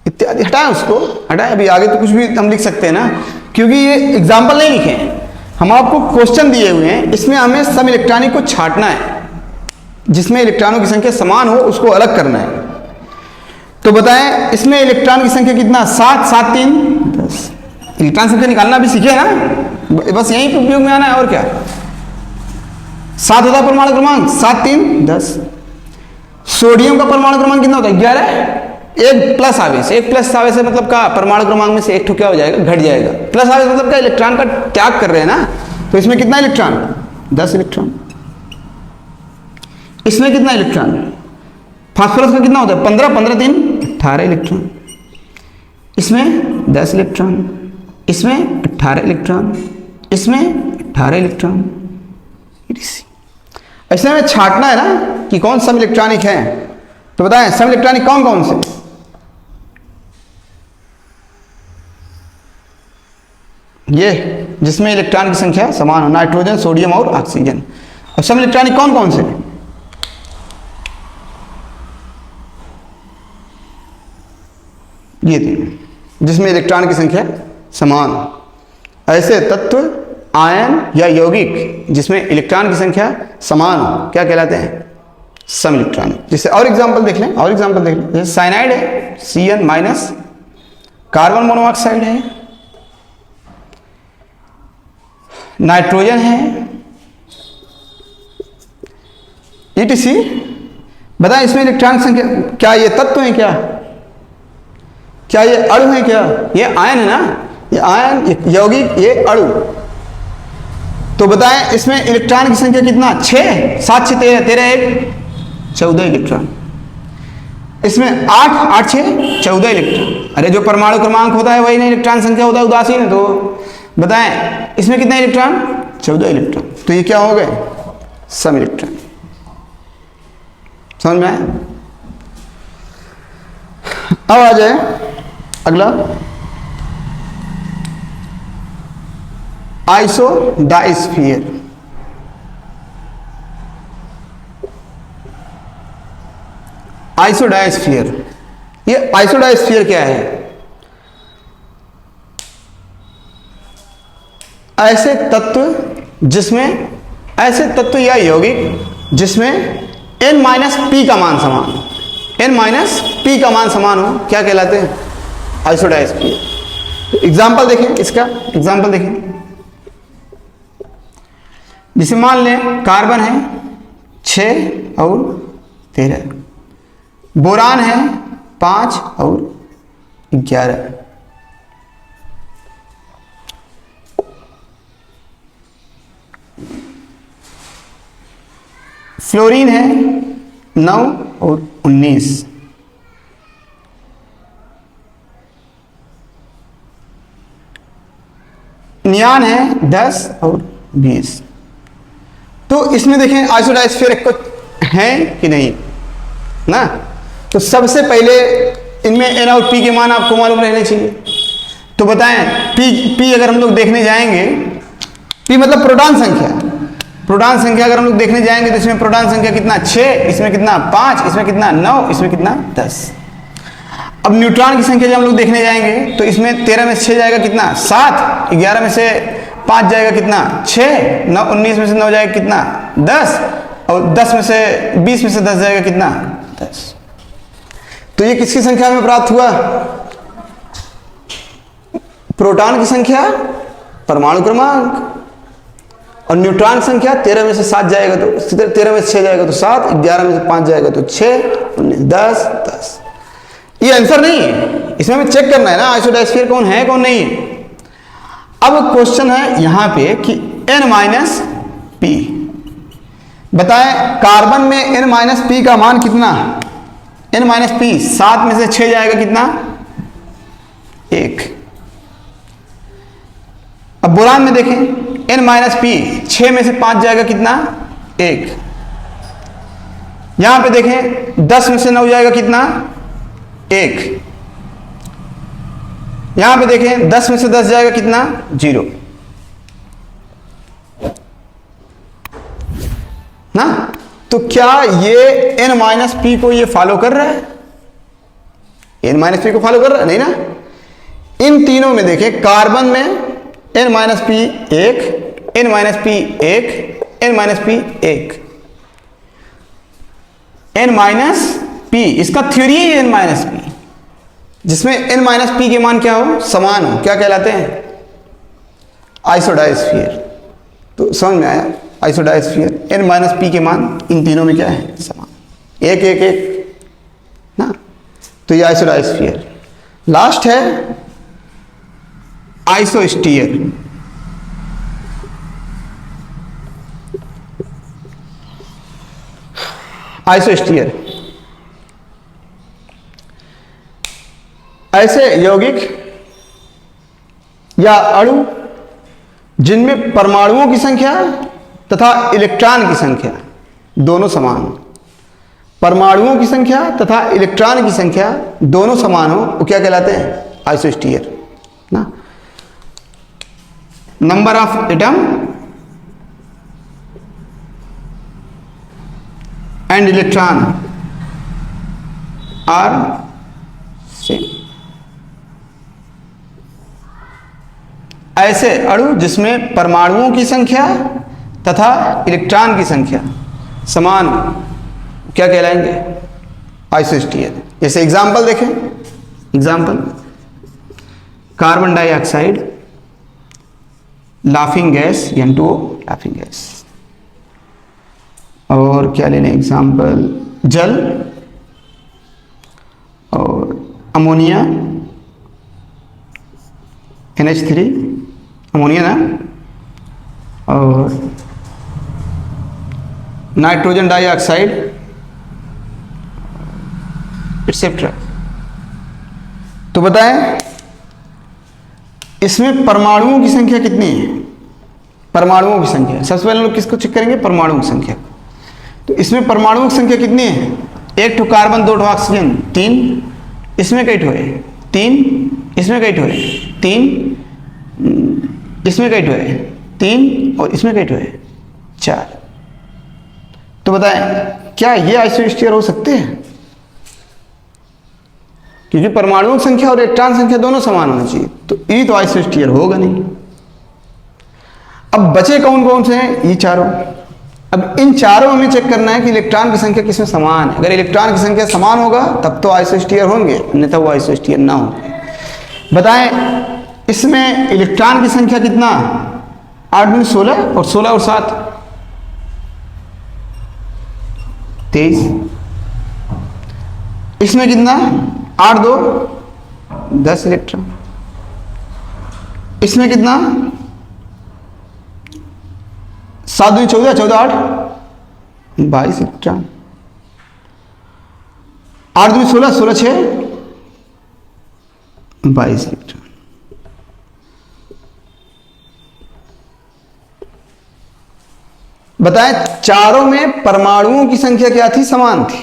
इत्यादि। हटाएं उसको, हटाएं, अभी आगे तो कुछ भी हम लिख सकते हैं ना, क्योंकि ये एग्जाम्पल नहीं लिखे हैं, हम आपको क्वेश्चन दिए हुए हैं, इसमें हमें सब इलेक्ट्रॉनिक को छांटना है, जिसमें इलेक्ट्रॉनों की संख्या समान हो उसको अलग करना है। तो बताएं इसमें इलेक्ट्रॉन की संख्या कितना? 7, 7, 3, 10। इलेक्ट्रॉन संख्या निकालना भी सीखे ना, बस यहीं पे उपयोग में आना है और क्या। 7 होता है परमाणु क्रमांक, 7 3 10। सोडियम का परमाणु क्रमांक कितना होता है 11। एक प्लस आवेश, एक प्लस आवेश है मतलब का परमाणु क्रमांक में से एक ठो क्या हो जाएगा, घट जाएगा। प्लस आवेश मतलब क्या, इलेक्ट्रॉन का त्याग कर रहे हैं ना, तो इसमें कितना इलेक्ट्रॉन, 10 इलेक्ट्रॉन। इसमें कितना इलेक्ट्रॉन, फास्फोरस का कितना होता है 15, 15 3 18 इलेक्ट्रॉन। इसमें 10 इलेक्ट्रॉन, इसमें 18 इलेक्ट्रॉन, इसमें 18 इलेक्ट्रॉन। ऐसे में छांटना है ना कि कौन सम इलेक्ट्रॉनिक है, तो बताएं सम इलेक्ट्रॉनिक कौन कौन से। ये जिसमें इलेक्ट्रॉन की संख्या समान हो, नाइट्रोजन, सोडियम और ऑक्सीजन। और सम इलेक्ट्रॉनिक कौन कौन से, ये तीन जिसमें इलेक्ट्रॉन की संख्या समान हो। ऐसे तत्व आयन या यौगिक जिसमें इलेक्ट्रॉन की संख्या समान हो क्या कहलाते हैं, सम इलेक्ट्रॉनिक। जैसे और एग्जांपल देख लें, और एग्जांपल देख लें, जैसे साइनाइड है Cn-, कार्बन मोनोऑक्साइड है, नाइट्रोजन है, ETC। बताएं इसमें इलेक्ट्रॉन संख्या, क्या ये तत्व है, क्या ये अणु है, क्या ये आयन है ना, ये आयन, ये यौगिक, ये अणु। तो बताएं इसमें इलेक्ट्रॉन की संख्या कितना, 6, 7 6 13, 13 1 14 इलेक्ट्रॉन। इसमें 8 8 6 14 इलेक्ट्रॉन। अरे जो परमाणु क्रमांक होता है वही नहीं इलेक्ट्रॉन संख्या होता है, उदासीन है। तो बताएं इसमें कितना इलेक्ट्रॉन, 14 इलेक्ट्रॉन। तो ये क्या हो गए, सम इलेक्ट्रॉन। समझ में आया। अब आ जाए अगला, आइसोडाइस्फीयर। आइसोडाइस्फीयर, ये आइसोडाइस्फीयर क्या है, ऐसे तत्व जिसमें, ऐसे तत्व या यौगिक जिसमें n-p का मान समान हो, n-p का मान समान हो क्या कहलाते हैं, आइसोडाइस्फीयर। तो एग्जाम्पल देखें इसका, एग्जाम्पल देखें। जिसे मान लें कार्बन है 6 और 13, बोरान है 5 और 11, फ्लोरीन है 9 और 19, नियान है 10 और 20। तो इसमें देखें आइसोडाइस्फीयर को है कि नहीं ना। तो सबसे पहले इनमें n और p के मान आपको मालूम रहने चाहिए। तो बताएं p अगर हम लोग देखने जाएंगे, p मतलब प्रोटॉन संख्या, प्रोटॉन संख्या अगर हम लोग देखने जाएंगे तो इसमें प्रोटॉन संख्या कितना 6, इसमें कितना 5, इसमें कितना 9, इसमें कितना 10। अब न्यूट्रॉन की संख्या जब हम लोग देखने जाएंगे तो इसमें 13 में से 6 जाएगा कितना 7, 11 में से 5 जाएगा कितना 6, 9 19 में से 9 जाएगा कितना 10, और 10 में से 20 में से 10 जाएगा कितना 10। तो ये किसकी संख्या में प्राप्त हुआ, प्रोटॉन की संख्या, परमाणु क्रमांक, और न्यूट्रॉन संख्या 13 में से 7 जाएगा तो 13 में से 6 जाएगा तो 7, 11 में से 5 जाएगा तो 6, 19 10 10। ये आंसर नहीं है, इसमें हमें चेक करना है ना आइसोडाइस्फीयर कौन है कौन नहीं है। अब क्वेश्चन है यहां पे कि n-p, बताएं कार्बन में n-p का मान कितना, n-p 7 में से 6 जाएगा कितना 1। अब बोरान में देखें n-p 6 में से 5 जाएगा कितना 1। यहां पे देखें 10 में से 9 जाएगा कितना 1। यहां पे देखें 10 में से 10 जाएगा कितना 0 ना। तो क्या ये n-p को ये फॉलो कर रहा है, n-p को फॉलो कर रहा है नहीं ना। इन तीनों में देखें कार्बन में n-p 1, n-p 1, n-p 1, n-p इसका थ्योरी है n-p, जिसमें n-p के मान क्या हो समान हो क्या कहलाते हैं आइसोडाइस्फीयर। तो समझ में आया आइसोडाइस्फीयर, n माइनस पी के मान इन तीनों में क्या है, समान, एक एक एक ना। तो ये आइसोडाइस्फीयर। लास्ट है आइसोस्टीयर। आइसोस्टीयर ऐसे यौगिक या अणु जिनमें परमाणुओं की संख्या तथा इलेक्ट्रॉन की संख्या दोनों समान हो। परमाणुओं की संख्या तथा इलेक्ट्रॉन की संख्या दोनों समान हो, वो क्या कहलाते हैं, आइसोस्टीयर ना। Number of atom and electron are same. ऐसे अणु जिसमें परमाणुओं की संख्या तथा इलेक्ट्रॉन की संख्या समान क्या कहलाएंगे, आइसोस्टीयर। जैसे एग्जांपल देखें, example carbon dioxide, laughing gas N2O, laughing gas. और क्या ले लें एग्जांपल, जल और अमोनिया NH3, अमोनिया ना, और नाइट्रोजन डाइऑक्साइड एक्सेट्रा। तो बताएं इसमें परमाणुओं की संख्या कितनी है, परमाणुओं की संख्या सबसे पहले लोग किसको चेक करेंगे, परमाणुओं की संख्या। तो इसमें परमाणुओं की संख्या कितनी है, एक ठो कार्बन, दो ठो ऑक्सीजन, 3, इसमें कई ठो है 3, इसमें कई ठो है 3, इसमें कई ठो है 3 और इसमें कई ठो है 4। तो बताएं क्या ये आइसोस्टीयर हो सकते हैं, क्योंकि परमाणुओं की संख्या और इलेक्ट्रॉन संख्या दोनों समान होनी चाहिए, तो ये तो आइसोस्टीयर होगा नहीं। अब बचे कौन कौन से हैं, ये चारों। अब इन चारों में चेक करना है कि इलेक्ट्रॉन की संख्या किसमें समान है। अगर इलेक्ट्रॉन की संख्या समान होगा तब तो आइसोस्टीयर होंगे, अन्यथा वो आइसोस्टीयर ना होंगे। बताएं इसमें इलेक्ट्रॉन की संख्या कितना, 8 दूनी 16 और 16 और 7 23। इसमें कितना, 8 2 10 इलेक्ट्रॉन। इसमें कितना, 7 दूनी 14, 14 8 22 इलेक्ट्रॉन। 8 दूनी 16, 16 6 22 इलेक्ट्रॉन। बताएं चारों में परमाणुओं की संख्या क्या थी, समान थी।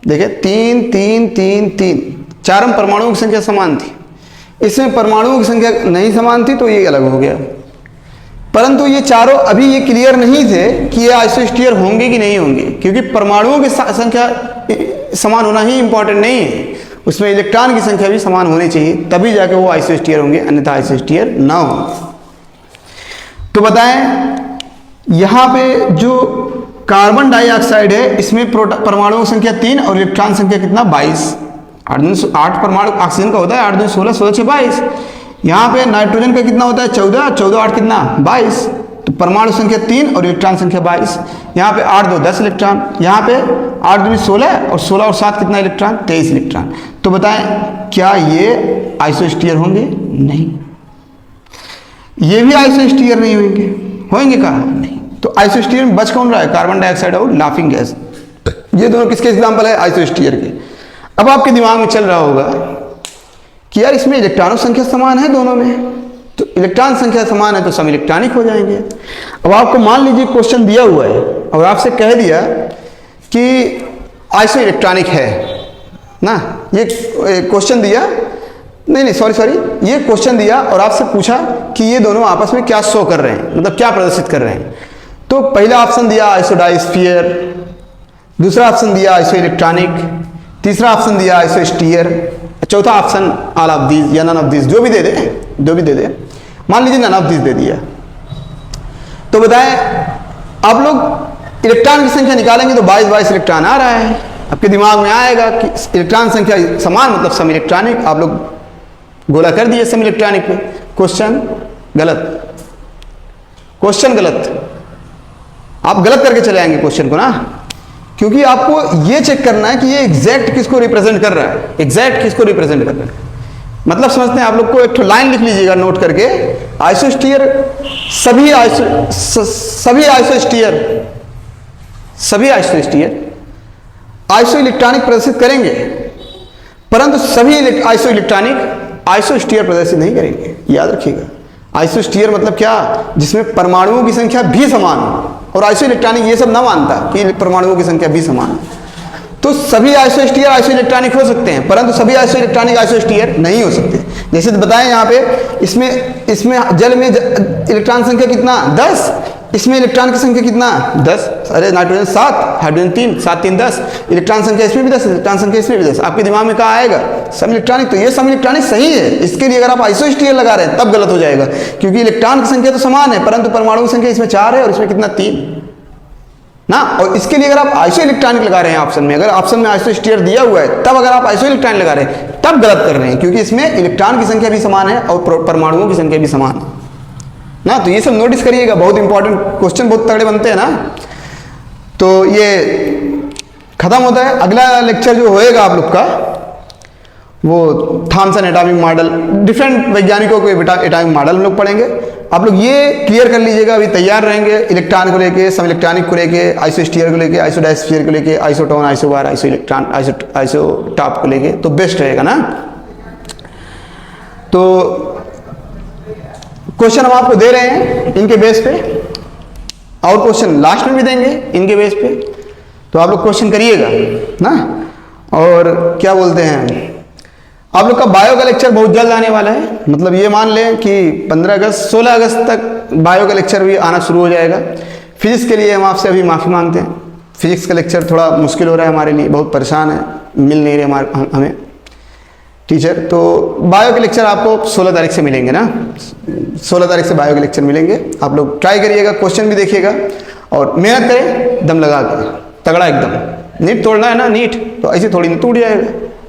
देखिए 3 3 3 3, चारों में परमाणुओं की संख्या समान थी। इसमें परमाणुओं की संख्या नहीं समान थी तो ये अलग हो गया। परंतु ये चारों अभी ये क्लियर नहीं थे कि ये आइसोस्टीयर होंगे कि नहीं होंगे, क्योंकि परमाणुओं की संख्या समान होना ही इंपॉर्टेंट नहीं है, उसमें इलेक्ट्रॉन की संख्या भी समान होनी चाहिए, तभी जाके वो आइसोस्टीयर होंगे, अन्यथा आइसोस्टीयर ना हो। तो बताएं यहां पे जो कार्बन डाइऑक्साइड है इसमें परमाणुओं की संख्या 3 और इलेक्ट्रॉन संख्या कितना, 22। 8 परमाणु ऑक्सीजन का होता है, 8 दूनी 16, 16 6 22। यहाँ पे नाइट्रोजन का कितना होता है, 14, 14 8 कितना, 22। तो परमाणु संख्या 3 और इलेक्ट्रॉन संख्या 22। यहाँ पे 8 2 10 इलेक्ट्रॉन, यहाँ पे 8 दूनी 16 और 16 और 7 कितना इलेक्ट्रॉन, 23 इलेक्ट्रॉन। तो बताएं क्या ये आइसोस्टीयर होंगे, नहीं। ये भी आइसोस्टीयर नहीं होंगे, होंगे कहा, नहीं। तो आइसोस्टीयर में बच कौन रहा है, कार्बन डाइऑक्साइड और लाफिंग गैस। ये दोनों किसके एग्जाम्पल है, आइसोस्टीयर के। अब आपके दिमाग में चल रहा होगा कि यार इसमें इलेक्ट्रॉनों संख्या समान है दोनों में, तो इलेक्ट्रॉन संख्या समान है तो सब इलेक्ट्रॉनिक हो जाएंगे। अब आपको मान लीजिए क्वेश्चन दिया हुआ है और आपसे कह दिया कि आइसो इलेक्ट्रॉनिक है ना, ये क्वेश्चन दिया, नहीं सॉरी, ये क्वेश्चन दिया और आपसे पूछा कि ये दोनों आपस में क्या शो कर रहे हैं, मतलब क्या प्रदर्शित कर रहे हैं। तो पहला ऑप्शन दिया आइसोडाइस्फीयर, दूसरा ऑप्शन दिया आइसो इलेक्ट्रॉनिक, तीसरा ऑप्शन दिया आइसोस्टीयर, चौथा ऑप्शन ऑल ऑफ दीज या नन ऑफ दीज, जो भी दे दे। मान लीजिए नन ऑफ दीज दे दिया। तो बताएं आप लोग इलेक्ट्रॉन की संख्या निकालेंगे तो 22 इलेक्ट्रॉन आ रहा है। आपके दिमाग में आएगा कि इलेक्ट्रॉन संख्या समान मतलब सम इलेक्ट्रॉनिक, आप लोग गोला कर दिए सम इलेक्ट्रॉनिक पे। क्वेश्चन गलत, क्वेश्चन गलत। आप गलत करके चले आएंगे क्वेश्चन को ना, क्योंकि आपको ये चेक करना है कि ये एग्जैक्ट किसको रिप्रेजेंट कर रहा है, एग्जैक्ट किसको रिप्रेजेंट कर रहा है। मतलब समझते हैं आप लोग को, एक लाइन लिख लीजिएगा नोट करके, आइसोस्फीयर सभी आइसोस्फीयर आइसो इलेक्ट्रॉनिक प्रदर्शित करेंगे, परंतु सभी आइसो इलेक्ट्रॉनिक आइसोस्फीयर प्रदर्शित नहीं करेंगे। याद रखिएगा, आइसोस्फीयर मतलब क्या, जिसमें परमाणुओं की संख्या भी समान हो, और आइसो इलेक्ट्रॉनिक ये सब ना मानता कि परमाणुओं की संख्या भी समान है। तो सभी आइसोस्फीयर आइसो इलेक्ट्रॉनिक हो सकते हैं, परंतु सभी आइसो इलेक्ट्रॉनिक आइसोस्फीयर नहीं हो सकते। जैसे बताएं यहाँ पे, इसमें जल में इलेक्ट्रॉन संख्या कितना 10, इसमें इलेक्ट्रॉन की संख्या कितना 10, अरे नाइट्रोजन 7, हाइड्रोजन 3, 7 3 10, इलेक्ट्रॉन संख्या इसमें भी 10, इलेक्ट्रॉन संख्या इसमें भी 10। आपके दिमाग में कहाँ आएगा, सम इलेक्ट्रॉनिक। तो ये सम इलेक्ट्रॉनिक सही है। इसके लिए अगर आप आइसोस्फीयर लगा रहे हैं तब गलत हो जाएगा, क्योंकि इलेक्ट्रॉन की संख्या तो समान है, परंतु परमाणु की संख्या इसमें 4 है और इसमें कितना 3 ना। और इसके लिए अगर आप आइसो इलेक्ट्रॉनिक लगा रहे हैं ऑप्शन में, अगर ऑप्शन में आइसोस्फीयर दिया हुआ है तब अगर आप आइसो इलेक्ट्रॉनिक लगा रहे हैं तब गलत कर रहे हैं, क्योंकि इसमें इलेक्ट्रॉन की संख्या भी समान है और परमाणुओं की संख्या भी समान है ना। तो ये सब नोटिस करिएगा, बहुत इंपॉर्टेंट क्वेश्चन बहुत तगड़े बनते हैं ना। तो ये खत्म होता है। अगला लेक्चर जो होएगा आप लोग का, वो थॉमसन एटॉमिक मॉडल, डिफरेंट वैज्ञानिकों के एटॉमिक मॉडल हम लोग पढ़ेंगे। आप लोग ये क्लियर कर लीजिएगा, अभी तैयार रहेंगे इलेक्ट्रॉन को लेके, सब इलेक्ट्रॉनिक को लेके, आइसोस्फीयर को लेके, आइसोडायस्फीयर को लेके, isotone, isobar, iso electron, isotope को लेके, तो बेस्ट रहेगा ना। तो क्वेश्चन हम आपको दे रहे हैं इनके बेस पे, और क्वेश्चन लास्ट में भी देंगे इनके बेस पे, तो आप लोग क्वेश्चन करिएगा ना। और क्या बोलते हैं, आप लोग का बायो का लेक्चर बहुत जल्द आने वाला है। मतलब ये मान लें कि 15 अगस्त 16 अगस्त तक बायो का लेक्चर भी आना शुरू हो जाएगा। फिजिक्स के लिए हम आपसे अभी माफ़ी मांगते हैं, फिजिक्स का लेक्चर थोड़ा मुश्किल हो रहा है हमारे लिए, बहुत परेशान है, मिल नहीं रहे हमें टीचर। तो बायो के लेक्चर आपको 16 तारीख से मिलेंगे ना, 16 तारीख से बायो के लेक्चर मिलेंगे। आप लोग ट्राई करिएगा, क्वेश्चन भी देखिएगा और मेहनत करें दम लगा कर, तगड़ा एकदम। नीट तोड़ना है ना, नीट तो ऐसे थोड़ी टूट जाएगा,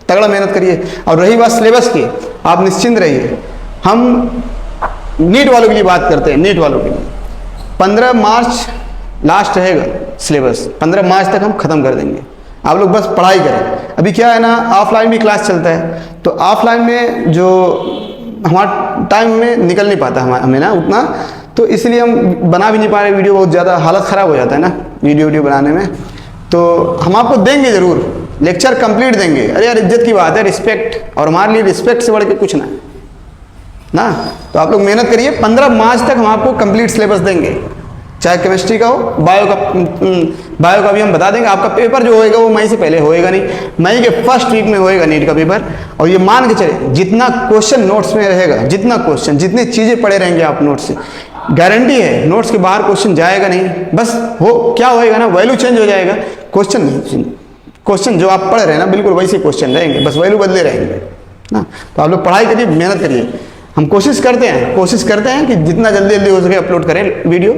तगड़ा मेहनत करिए। और रही बात सिलेबस की, आप निश्चिंत रहिए, हम नीट वालों के लिए बात करते हैं। नीट वालों के लिए 15 मार्च लास्ट रहेगा सिलेबस, 15 मार्च तक हम खत्म कर देंगे। आप लोग बस पढ़ाई करें। अभी क्या है ना, ऑफलाइन भी क्लास चलता है, तो ऑफलाइन में जो हमारा टाइम में निकल नहीं पाता हमें ना उतना, तो इसलिए हम बना भी नहीं पा रहे वीडियो, बहुत ज़्यादा हालत ख़राब हो जाता है ना वीडियो बनाने में। तो हम आपको देंगे ज़रूर, लेक्चर कंप्लीट देंगे। अरे यार इज्जत की बात है, रिस्पेक्ट, और हमारे लिए रिस्पेक्ट से बढ़ के कुछ ना। तो आप लोग मेहनत करिए, 15 मार्च तक हम आपको कंप्लीट सिलेबस देंगे, चाहे केमिस्ट्री का हो, बायो का भी हम बता देंगे। आपका पेपर जो होएगा वो मई से पहले होएगा नहीं, मई के फर्स्ट वीक में होएगा नीट का पेपर। और ये मान के चले, जितना क्वेश्चन नोट्स में रहेगा, जितना क्वेश्चन, जितनी चीज़ें पढ़े रहेंगे आप नोट्स से, गारंटी है नोट्स के बाहर क्वेश्चन जाएगा नहीं। बस वो क्या होएगा ना, वैल्यू चेंज हो जाएगा, क्वेश्चन नहीं। क्वेश्चन जो आप पढ़ रहे हैं ना बिल्कुल वैसे क्वेश्चन रहेंगे, बस वैल्यू बदले रहेंगे ना। तो आप लोग पढ़ाई करिए, मेहनत करिए। हम कोशिश करते हैं कि जितना जल्दी हो सके अपलोड करें वीडियो।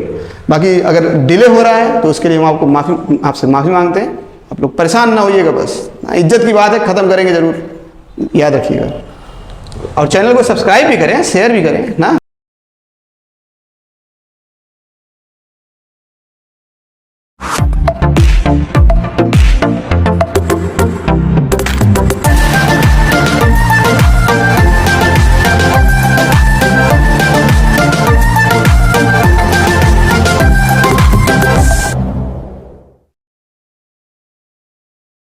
बाकी अगर डिले हो रहा है तो उसके लिए हम आपसे माफ़ी मांगते हैं। आप लोग परेशान ना होइएगा, बस इज्जत की बात है, ख़त्म करेंगे ज़रूर, याद रखिएगा। और चैनल को सब्सक्राइब भी करें, शेयर भी करें ना।